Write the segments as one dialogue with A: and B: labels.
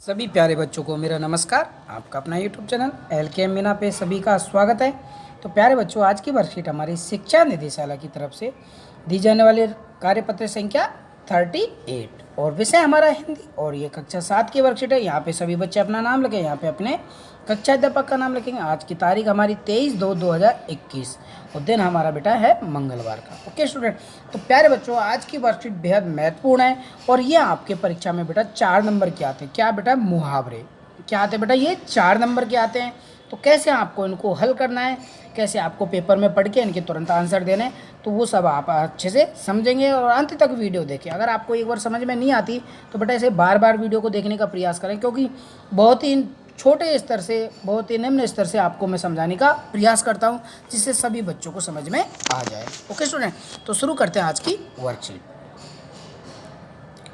A: सभी प्यारे बच्चों को मेरा नमस्कार। आपका अपना यूट्यूब चैनल LKM मीना पे सभी का स्वागत है। तो प्यारे बच्चों, आज की वर्कशीट हमारी शिक्षा निदेशालय की तरफ से दी जाने वाली कार्यपत्र संख्या 38 और विषय हमारा हिंदी और ये कक्षा 7 की वर्कशीट है। यहाँ पे सभी बच्चे अपना नाम लिखें, यहाँ पे अपने कक्षा अध्यापक का नाम लिखेंगे। आज की तारीख हमारी 23/2/2021 और दिन हमारा बेटा है मंगलवार का। ओके स्टूडेंट, तो प्यारे बच्चों, आज की वर्कशीट बेहद महत्वपूर्ण है और ये आपके परीक्षा में बेटा 4 नंबर के आते हैं। क्या बेटा? मुहावरे क्या आते हैं बेटा? ये 4 नंबर के आते हैं। तो कैसे आपको इनको हल करना है, कैसे आपको पेपर में पढ़ के इनके तुरंत आंसर देने, तो वो सब आप अच्छे से समझेंगे और अंत तक वीडियो देखें। अगर आपको एक बार समझ में नहीं आती तो बेटा इसे बार बार वीडियो को देखने का प्रयास करें, क्योंकि बहुत ही छोटे स्तर से, बहुत ही निम्न स्तर से आपको मैं समझाने का प्रयास करता हूँ, जिससे सभी बच्चों को समझ में आ जाए। ओके स्टूडेंट, तो शुरू करते हैं आज की वर्कशीट।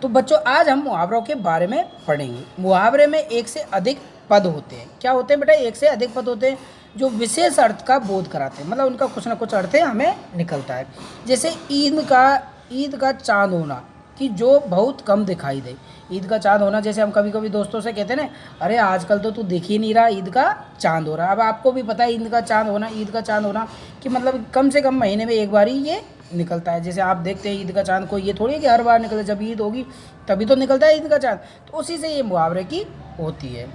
A: तो बच्चों, आज हम मुहावरों के बारे में पढ़ेंगे। मुहावरे में एक से अधिक पद होते हैं। क्या होते हैं बेटा? एक से अधिक पद होते हैं जो विशेष अर्थ का बोध कराते हैं, मतलब उनका कुछ ना कुछ अर्थ हमें निकलता है। जैसे ईद का चांद होना, कि जो बहुत कम दिखाई दे। ईद का चांद होना, जैसे हम कभी कभी दोस्तों से कहते हैं ना, अरे आजकल तो तू दिख ही नहीं रहा, ईद का चांद हो रहा है। अब आपको भी पता है ईद का चांद होना कि मतलब कम से कम महीने में एक बार ही ये निकलता है। जैसे आप देखते हैं ईद का चांद, कोई ये थोड़ी है कि हर बार निकले, जब ईद होगी तभी तो निकलता है ईद का चांद। तो उसी से ये मुहावरे की होती है।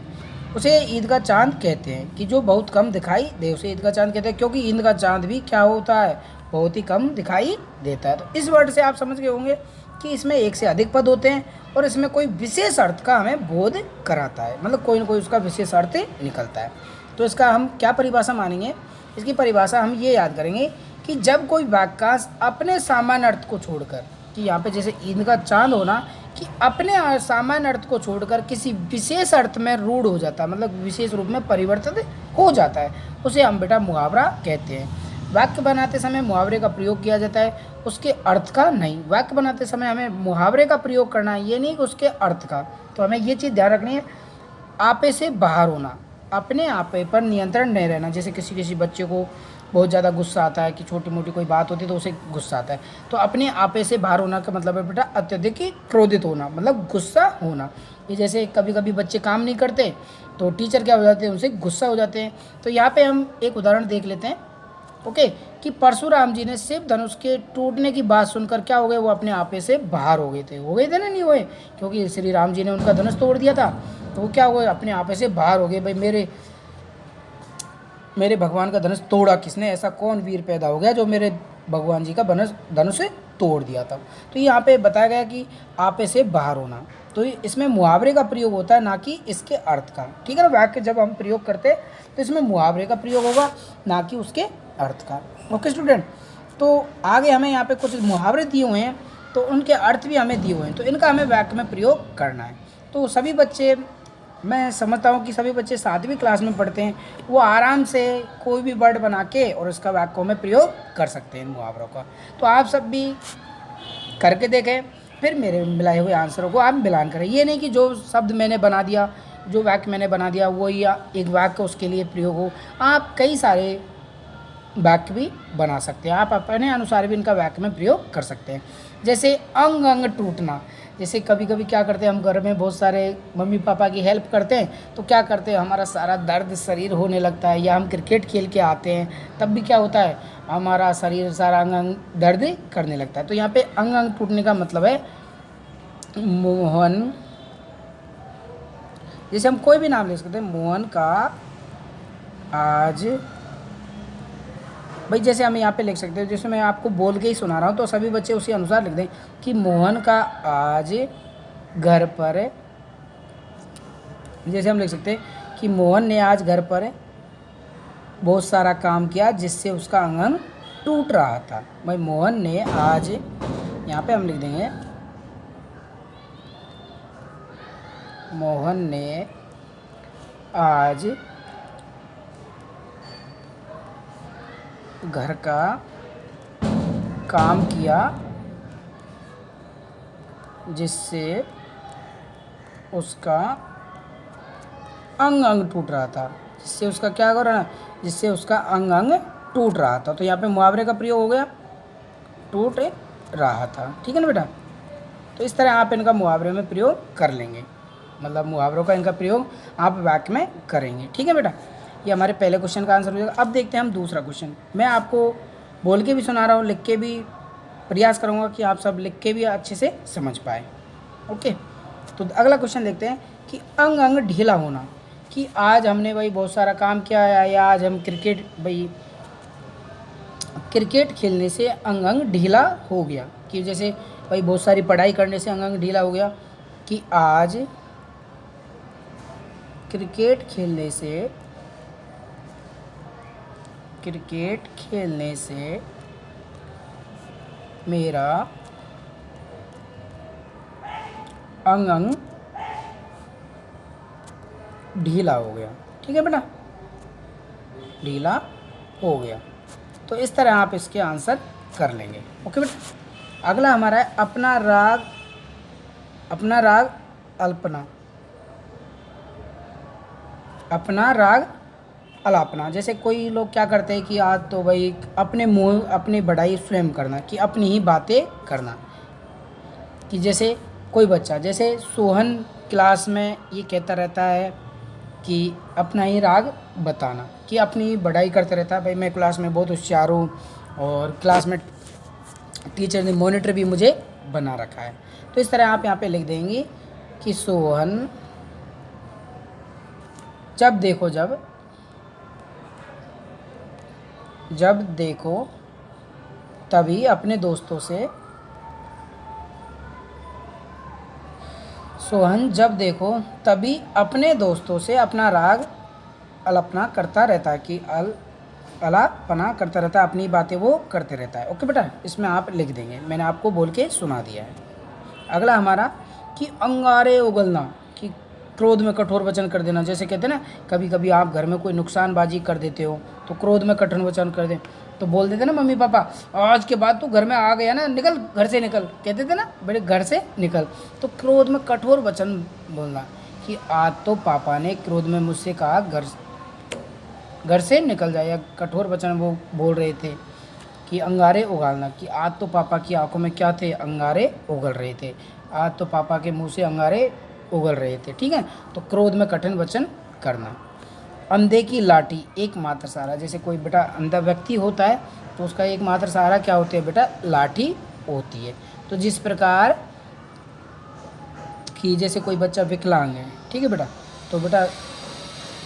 A: उसे ईद का चांद कहते हैं कि जो बहुत कम दिखाई दे, उसे ईद का चांद कहते हैं, क्योंकि ईद का चांद भी क्या होता है? बहुत ही कम दिखाई देता है। तो इस वर्ड से आप समझ गए होंगे कि इसमें एक से अधिक पद होते हैं और इसमें कोई विशेष अर्थ का हमें बोध कराता है, मतलब कोई ना कोई उसका विशेष अर्थ निकलता है। तो इसका हम क्या परिभाषा मानेंगे? इसकी परिभाषा हम ये याद करेंगे कि जब कोई वाक्यांश अपने सामान्य अर्थ को छोड़कर, कि यहाँ पे जैसे ईद का चांद होना, कि अपने सामान्य अर्थ को छोड़कर किसी विशेष अर्थ में रूढ़ हो जाता है, मतलब विशेष रूप में परिवर्तित हो जाता है, उसे हम बेटा मुहावरा कहते हैं। वाक्य बनाते समय मुहावरे का प्रयोग किया जाता है, उसके अर्थ का नहीं। वाक्य बनाते समय हमें मुहावरे का प्रयोग करना है, ये नहीं कि उसके अर्थ का। तो हमें ये चीज़ ध्यान रखनी है, आपे से बाहर होना, अपने आपे पर नियंत्रण नहीं रहना। जैसे किसी बच्चे को बहुत ज़्यादा गुस्सा आता है कि छोटी मोटी कोई बात होती है तो उसे गुस्सा आता है, तो अपने आपे से बाहर होना का मतलब है बेटा अत्यधिक क्रोधित होना, मतलब गुस्सा होना। ये जैसे कभी कभी बच्चे काम नहीं करते तो टीचर क्या हो जाते हैं, उनसे गुस्सा हो जाते हैं। तो यहाँ पे हम एक उदाहरण देख लेते हैं। ओके, कि परशुराम जी ने शिव धनुष के टूटने की बात सुनकर क्या हो गए? वो अपने आपे से बाहर हो गए थे ना? नहीं हुए, क्योंकि श्री राम जी ने उनका धनुष तोड़ दिया था, तो वो क्या हुए? अपने आपे से बाहर हो गए। भाई मेरे भगवान का धनुष तोड़ा किसने? ऐसा कौन वीर पैदा हो गया जो मेरे भगवान जी का धनुष तोड़ दिया था? तो यहाँ पे बताया गया कि आपे से बाहर होना। तो इसमें मुहावरे का प्रयोग होता है, ना कि इसके अर्थ का। ठीक है ना? वाक्य जब हम प्रयोग करते हैं तो इसमें मुहावरे का प्रयोग होगा, ना कि उसके अर्थ का। ओके स्टूडेंट, तो आगे हमें यहाँ पे कुछ मुहावरे दिए हुए हैं, तो उनके अर्थ भी हमें दिए हुए हैं, तो इनका हमें वाक्य में प्रयोग करना है। तो सभी बच्चे, मैं समझता हूँ कि सभी बच्चे 7वीं क्लास में पढ़ते हैं, वो आराम से कोई भी वर्ड बना के और उसका वाक्यों में प्रयोग कर सकते हैं इन मुहावरों का। तो आप सब भी करके देखें, फिर मेरे मिलाए हुए आंसरों को आप मिलान करें। ये नहीं कि जो शब्द मैंने बना दिया, जो वाक्य मैंने बना दिया वो या एक वाक्य उसके लिए प्रयोग हो। आप कई सारे वाक्य भी बना सकते हैं, आप अपने अनुसार भी इनका वाक्य में प्रयोग कर सकते हैं। जैसे अंग अंग टूटना, जैसे कभी कभी क्या करते हैं हम घर में बहुत सारे मम्मी पापा की हेल्प करते हैं, तो क्या करते हैं, हमारा सारा दर्द शरीर होने लगता है, या हम क्रिकेट खेल के आते हैं तब भी क्या होता है, हमारा शरीर सारा अंग अंग दर्द करने लगता है। तो यहाँ पे अंग अंग टूटने का मतलब है मोहन, जैसे हम कोई भी नाम ले सकते हैं, मोहन का आज, भाई जैसे हम यहाँ पे लिख सकते हैं, जैसे मैं आपको बोल के ही सुना रहा हूँ तो सभी बच्चे उसी अनुसार लिख दें कि मोहन का आज घर पर, जैसे हम लिख सकते हैं कि मोहन ने आज घर पर बहुत सारा काम किया जिससे उसका अंग टूट रहा था। भाई मोहन ने आज, यहाँ पे हम लिख देंगे मोहन ने आज घर का काम किया जिससे उसका अंग अंग टूट रहा था, जिससे उसका क्या कर रहा है, जिससे उसका अंग अंग टूट रहा था। तो यहाँ पे मुहावरे का प्रयोग हो गया, टूट रहा था। ठीक है ना बेटा? तो इस तरह आप इनका मुहावरे में प्रयोग कर लेंगे। मतलब मुहावरों का इनका प्रयोग आप वाक्य में करेंगे। ठीक है बेटा, ये हमारे पहले क्वेश्चन का आंसर हो जाएगा। अब देखते हैं हम दूसरा क्वेश्चन। मैं आपको बोल के भी सुना रहा हूँ, लिख के भी प्रयास करूँगा कि आप सब लिख के भी अच्छे से समझ पाए। ओके, तो अगला क्वेश्चन देखते हैं कि अंग अंग ढीला होना। कि आज हमने भाई बहुत सारा काम किया है, या आज हम क्रिकेट खेलने से अंग अंग ढीला हो गया। कि जैसे भाई बहुत सारी पढ़ाई करने से अंग अंग ढीला हो गया। कि आज क्रिकेट खेलने से मेरा अंग अंग ढीला हो गया। ठीक है बेटा, ढीला हो गया। तो इस तरह आप इसके आंसर कर लेंगे। ओके बेटा, अगला हमारा है अपना राग अलापना। जैसे कोई लोग क्या करते हैं कि आज तो भाई अपनी बढ़ाई स्वयं करना, कि अपनी ही बातें करना। कि जैसे कोई बच्चा, जैसे सोहन क्लास में ये कहता रहता है कि अपना ही राग बताना, कि अपनी ही बढ़ाई करता रहता है, भाई मैं क्लास में बहुत होशियार हूँ और क्लास में टीचर ने मॉनिटर भी मुझे बना रखा है। तो इस तरह आप यहाँ पे लिख देंगे कि सोहन जब देखो तभी अपने दोस्तों से अपना राग अलापना करता रहता है। कि अलापना करता रहता है, अपनी बातें वो करते रहता है। ओके बेटा, इसमें आप लिख देंगे, मैंने आपको बोल के सुना दिया है। अगला हमारा कि अंगारे उगलना। कि क्रोध में कठोर वचन कर देना। जैसे कहते हैं ना, कभी कभी आप घर में कोई नुकसानबाजी कर देते हो तो क्रोध में कठोर वचन कर दें, तो बोल देते ना मम्मी पापा, आज के बाद तू घर में आ गया ना, निकल घर से निकल, कहते थे ना बेटे घर से निकल। तो क्रोध में कठोर वचन बोलना कि आज तो पापा ने क्रोध में मुझसे कहा घर से निकल जाए, या कठोर वचन वो बोल रहे थे। कि अंगारे उगालना, कि आज तो पापा की आंखों में क्या थे, अंगारे उगल रहे थे, आज तो पापा के मुंह से अंगारे उगल रहे थे। ठीक है, तो क्रोध में कठिन वचन करना। अंधे की लाठी एकमात्र सहारा। जैसे कोई बेटा अंधा व्यक्ति होता है तो उसका एकमात्र सहारा क्या होती है बेटा, लाठी होती है। तो जिस प्रकार कि जैसे कोई बच्चा विकलांग है, ठीक है बेटा, तो बेटा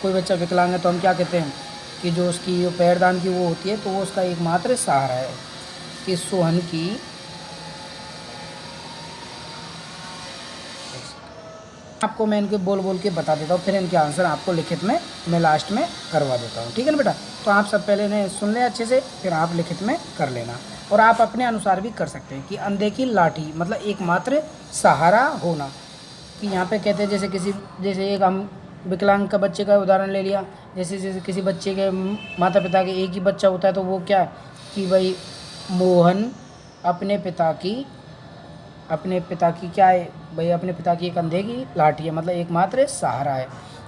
A: कोई बच्चा विकलांग है तो हम क्या कहते हैं कि जो उसकी जो पैरदान की वो होती है, तो वो उसका एकमात्र सहारा है। कि सोहन की आपको मैं इनके बोल के बता देता हूँ, फिर इनके आंसर आपको लिखित में मैं लास्ट में करवा देता हूँ। ठीक है ना बेटा, तो आप सब पहले इन्हें सुन लें अच्छे से, फिर आप लिखित में कर लेना, और आप अपने अनुसार भी कर सकते हैं। कि अंधे की लाठी मतलब एकमात्र सहारा होना। कि यहाँ पे कहते हैं जैसे एक हम विकलांग का बच्चे का उदाहरण ले लिया। जैसे किसी बच्चे के माता पिता के एक ही बच्चा होता है, तो वो क्या कि भाई मोहन अपने पिता की क्या है भाई, अपने पिता की एक अंधे की लाठी है, मतलब एकमात्र सहारा है।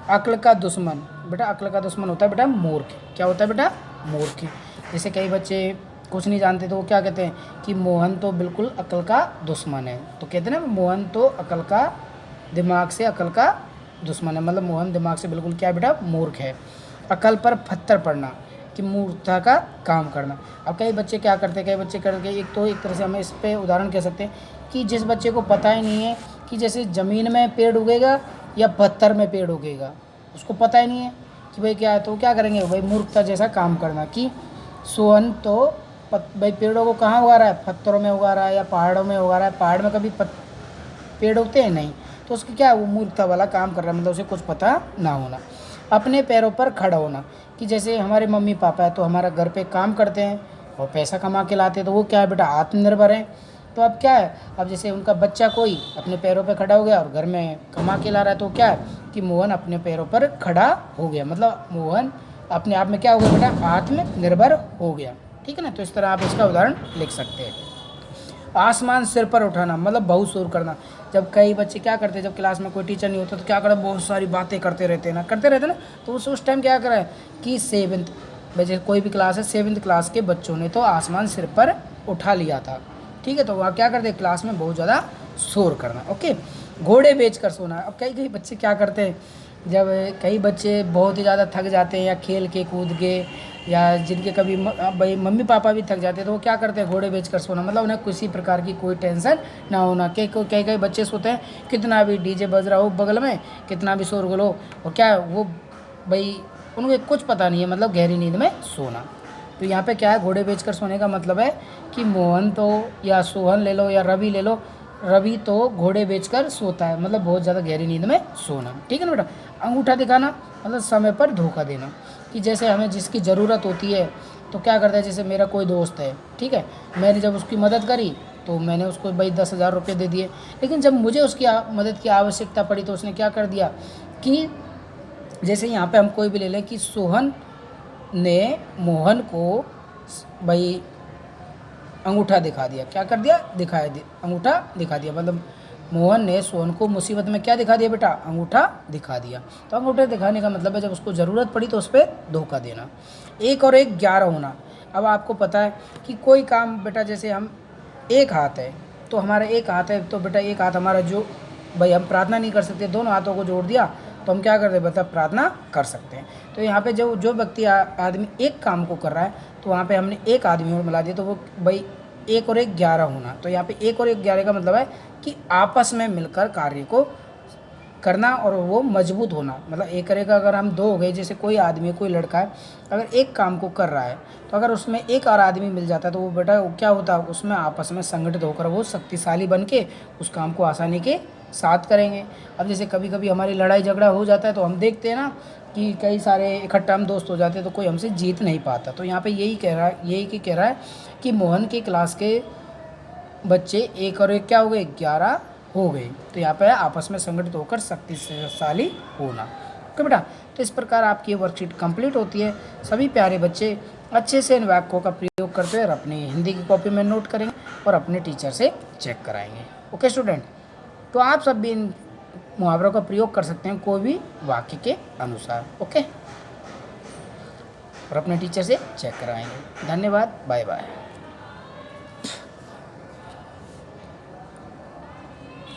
A: अक्ल का दुश्मन, बेटा अक्ल का दुश्मन होता है बेटा मूर्ख। क्या होता है बेटा, मूर्ख। जैसे कई बच्चे कुछ नहीं जानते तो वो क्या कहते हैं कि मोहन तो बिल्कुल अक्ल का दुश्मन है, तो कहते हैं ना मोहन तो अक्ल का दिमाग से अक्ल का दुश्मन है, मतलब मोहन दिमाग से बिल्कुल क्या बेटा मूर्ख है। अकल पर पत्थर पड़ना कि मूर्खता का काम करना। अब कई बच्चे क्या करते हैं, कई बच्चे करके एक तरह से हम इस पे उदाहरण कह सकते हैं कि जिस बच्चे को पता ही नहीं है कि जैसे ज़मीन में पेड़ उगेगा या पत्थर में पेड़ उगेगा, उसको पता ही नहीं है कि भाई क्या है, तो क्या करेंगे भाई मूर्खता जैसा काम करना। कि सोहन तो भाई पेड़ों को कहाँ उगा रहा है, पत्थरों में उगा रहा है या पहाड़ों में उगा रहा है, पहाड़ में कभी पेड़ उगते हैं नहीं, तो उसकी क्या वो मूर्खता वाला काम कर रहा है, मतलब उसे कुछ पता ना होना। अपने पैरों पर खड़ा होना कि जैसे हमारे मम्मी पापा है तो हमारा घर पे काम करते हैं और पैसा कमा के लाते हैं, तो वो क्या है बेटा आत्मनिर्भर हैं। तो अब क्या है, अब जैसे उनका बच्चा कोई अपने पैरों पर खड़ा हो गया और घर में कमा के ला रहा है, तो क्या है कि मोहन अपने पैरों पर खड़ा हो गया, मतलब मोहन अपने आप में क्या हो गया बेटा आत्मनिर्भर हो गया। ठीक है ना, तो इस तरह आप इसका उदाहरण लिख सकते हैं। आसमान सिर पर उठाना मतलब बहुत शोर करना। जब कई बच्चे क्या करते हैं, जब क्लास में कोई टीचर नहीं होता तो क्या करते, बहुत सारी बातें करते रहते हैं ना, तो उस टाइम क्या करें कि जैसे कोई भी क्लास है 7th क्लास के बच्चों ने तो आसमान सिर पर उठा लिया था। ठीक है, तो वहाँ क्या करते क्लास में बहुत ज़्यादा शोर करना। ओके, घोड़े बेच कर सोना। अब कई कई बच्चे क्या करते हैं, जब कई बच्चे बहुत ही ज़्यादा थक जाते हैं या खेल के कूद के, या जिनके कभी भाई मम्मी पापा भी थक जाते हैं, तो वो क्या करते हैं, घोड़े बेच कर सोना। मतलब उन्हें किसी प्रकार की कोई टेंशन ना होना। कई कई कई बच्चे सोते हैं, कितना भी डीजे बज रहा हो बगल में, कितना भी शोरगुल हो, और क्या वो भाई उनको कुछ पता नहीं है, मतलब गहरी नींद में सोना। तो यहाँ पे क्या है, घोड़े बेच कर सोने का मतलब है कि मोहन तो, या सोहन ले लो या रवि ले लो, रवि तो घोड़े बेचकर सोता है, मतलब बहुत ज़्यादा गहरी नींद में सोना। ठीक है ना बेटा। अंगूठा दिखाना मतलब समय पर धोखा देना, कि जैसे हमें जिसकी ज़रूरत होती है तो क्या करता है, जैसे मेरा कोई दोस्त है, ठीक है, मैंने जब उसकी मदद करी तो मैंने उसको भाई 10,000 रुपये दे दिए, लेकिन जब मुझे उसकी मदद की आवश्यकता पड़ी तो उसने क्या कर दिया कि जैसे यहाँ पे हम कोई भी ले लें कि सोहन ने मोहन को भाई अंगूठा दिखा दिया, क्या कर दिया, अंगूठा दिखा दिया, मतलब मोहन ने सोहन को मुसीबत में क्या दिखा दिया बेटा, अंगूठा दिखा दिया। तो अंगूठा दिखाने का मतलब है जब उसको ज़रूरत पड़ी तो उस पर धोखा देना। 1 और 1 11 होना। अब आपको पता है कि कोई काम बेटा, जैसे हम एक हाथ है तो हमारा एक हाथ है, तो बेटा एक हाथ हमारा जो भाई हम प्रार्थना नहीं कर सकते, दोनों हाथों को जोड़ दिया तो हम क्या करते हैं, मतलब प्रार्थना कर सकते हैं। तो यहाँ पे जो जो व्यक्ति आदमी एक काम को कर रहा है, तो वहाँ पे हमने एक आदमी और मिला दिया, तो वो भाई 1 और 1 11 होना। तो यहाँ पे 1 और 1 11 का मतलब है कि आपस में मिलकर कार्य को करना और वो मजबूत होना। मतलब एक करे का अगर हम 2 हो गए, जैसे कोई आदमी कोई लड़का है अगर एक काम को कर रहा है, तो अगर उसमें एक और आदमी मिल जाता है तो वो बेटा वो क्या होता है, उसमें आपस में संगठित होकर वो शक्तिशाली बन के उस काम को आसानी के साथ करेंगे। अब जैसे कभी कभी हमारी लड़ाई झगड़ा हो जाता है तो हम देखते हैं ना कि कई सारे इकट्ठा हम दोस्त हो जाते हैं तो कोई हमसे जीत नहीं पाता। तो यहाँ पे यही कह रहा है कि मोहन की क्लास के बच्चे 1 और 1 क्या हो गए, 11 हो गए। तो यहाँ पे आपस में संगठित होकर शक्तिशाली होना। ओके बेटा, तो इस प्रकार आपकी वर्कशीट कंप्लीट होती है। सभी प्यारे बच्चे अच्छे से इन वाक्यों का प्रयोग करते हुए और अपनी हिंदी की कॉपी में नोट करेंगे और अपने टीचर से चेक कराएंगे। ओके स्टूडेंट, तो आप सब भी इन मुहावरों का प्रयोग कर सकते हैं कोई भी वाक्य के अनुसार। ओके, और अपने टीचर से चेक कराएंगे। धन्यवाद, बाय बाय।